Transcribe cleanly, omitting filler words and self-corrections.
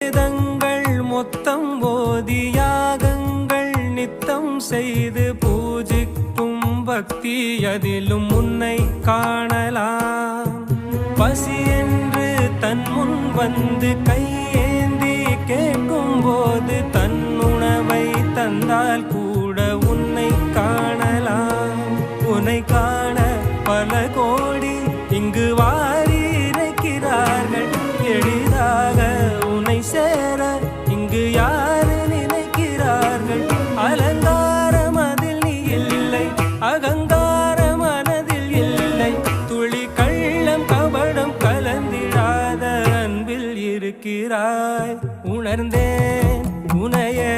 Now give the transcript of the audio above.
வேதங்கள் மொத்தம் ஓதி யாகங்கள் நித்தம் செய்து பூஜிக்கும் பக்தி அதிலும் உன்னை காணலாம். பசி என்று தன் முன் வந்து கையேந்தி கேட்கும் போது தன் உணவை தந்தால் கூட உன்னை காணலாம். உன்னை காண பல கோடி இங்கு வாரி இறைக்கிறார்கள். எளிதாக உன்னை சேர இங்கு யாரு நினைக்கிறார்கள். அலங்காரம் அதில் நீ இல்லை, அகங்கார மனதில் இல்லை. துளி கள்ளம் கபடம் கலந்திடாத அன்பில் இருக்கிறாய். உணர்ந்தேன் உனையே